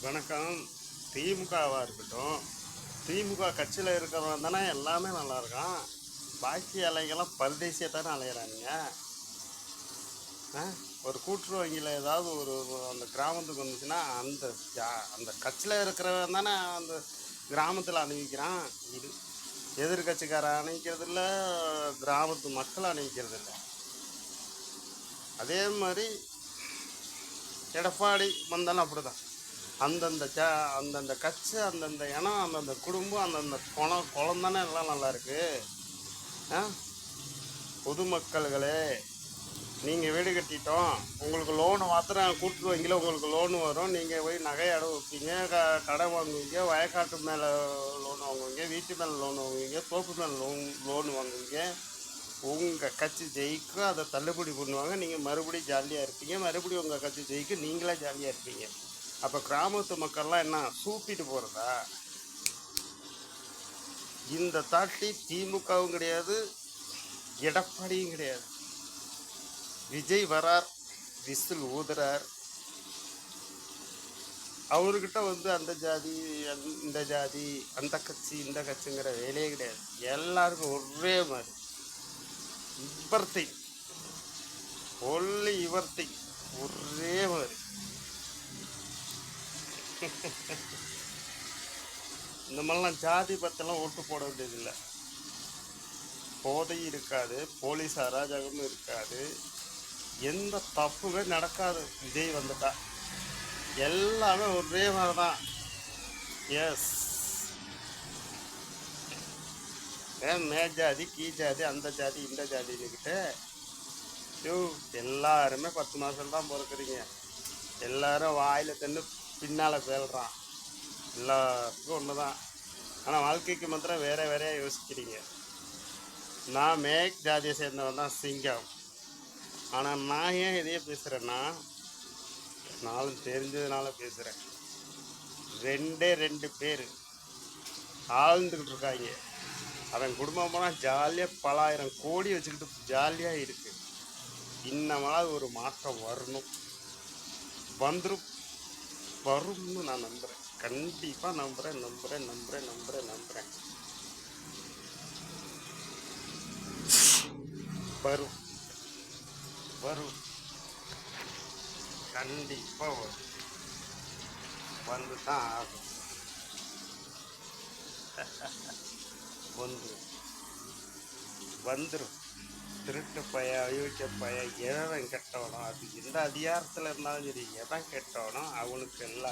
வணக்கம். திமுகவாக இருக்கட்டும், திமுக கட்சியில் இருக்கிறவன் தானே எல்லாமே நல்லா இருக்கான். பாக்கி அலைகள்லாம் பரதேசியாக தானே அலையிறானுங்க. ஆ ஒரு கூட்டுறவு வங்கியில் ஏதாவது அந்த கிராமத்துக்கு வந்துச்சுன்னா அந்த கட்சியில் இருக்கிறவன் தானே அந்த கிராமத்தில் அணிவிக்கிறான். இது எதிர்கட்சிக்காரன் அணிவிக்கிறது இல்லை, கிராமத்து மக்கள் அணிவிக்கிறது இல்லை. அதே மாதிரி எடப்பாடி வந்தாலும் அப்படிதான். அந்தந்த அந்தந்த கட்சி, அந்தந்த இனம், அந்தந்த குடும்பம், அந்தந்த குளம் தானே எல்லாம் நல்லா இருக்கு. ஆ பொதுமக்கள்களே, நீங்கள் வீடு கட்டிட்டோம், உங்களுக்கு லோனு மாத்திரம் கூட்டுரு வங்கியில் உங்களுக்கு லோனு வரும். நீங்கள் போய் நகை அடவு வைப்பீங்க, கடை வாங்குவீங்க, வயக்காட்டு மேலே லோன் வாங்குவீங்க, வீட்டு மேலே லோன் வாங்குவீங்க, தோப்பு மேலே லோன் வாங்குவீங்க. உங்கள் கட்சி ஜெயிக்கும், அதை தள்ளுபடி பண்ணுவாங்க. நீங்கள் மறுபடியும் ஜாலியாக இருப்பீங்க. மறுபடியும் உங்கள் கட்சி ஜெயிக்கும், நீங்களே ஜாலியாக இருப்பீங்க. அப்போ கிராமத்து மக்கள்லாம் என்ன சூப்பிட்டு போகிறதா? இந்த தாட்டி திமுகவும் கிடையாது, எடப்பாடியும் கிடையாது. விஜய் வரார், விசில் ஊதுறார். அவர்கிட்ட அந்த ஜாதி, இந்த ஜாதி, அந்த கட்சி, இந்த கட்சிங்கிற வேலையே கிடையாது. எல்லாருக்கும் ஒரே மாதிரி. இவர்த்தி ஒல்லி இவர்த்தி ஒரே மாதிரி. இந்த மாதிரிலாம் ஜாதி பத்தெல்லாம் ஓட்டு போட வேண்டியதில்லை. போதை இருக்காது, போலீஸ் அராஜகமும் இருக்காது, எந்த தப்புமே நடக்காது. விஜய் வந்துட்டா எல்லாமே ஒரே மாதிரி தான். எஸ், மே ஜாதி, கீ ஜாதி, அந்த ஜாதி, இந்த ஜாதின்னுக்கிட்டு எல்லாருமே 10 மாதம் தான் பிறக்குறீங்க. எல்லாரும் வாயில் தண்ணு பின்னால் பேல்றான். எல்லாருக்கும் ஒன்று தான். ஆனால் வாழ்க்கைக்கு மாத்திரம் வேற வேறையாக யோசிக்கிறீங்க. நான் மேக் ஜாதியை சேர்ந்தவன் தான், சிங்கம். ஆனால் நான் ஏன் இதையே பேசுகிறேன்னா, நாளும் தெரிஞ்சதுனால பேசுகிறேன். 2 பேர் ஆழ்ந்துக்கிட்டு இருக்காங்க. அவன் குடும்பம் போனால் ஜாலியாக பல ஆயிரம் கோடி வச்சுக்கிட்டு ஜாலியாக இருக்கு. இன்னமாவது ஒரு மாற்றம் வரணும், வந்துடும், வரும்னு நான் நம்புகிறேன். கண்டிப்பாக நம்புகிறேன். வரும், வரும், கண்டிப்பாக வரும். வந்து தான் ஆகும். வந்துடும். திருட்டு பய, அயோக்கிய பய, எவன் கெட்டவனோ, அது எந்த அதிகாரத்தில் இருந்தாலும் சரி, எவன் கெட்டவனோ அவனுக்கு எல்லாம்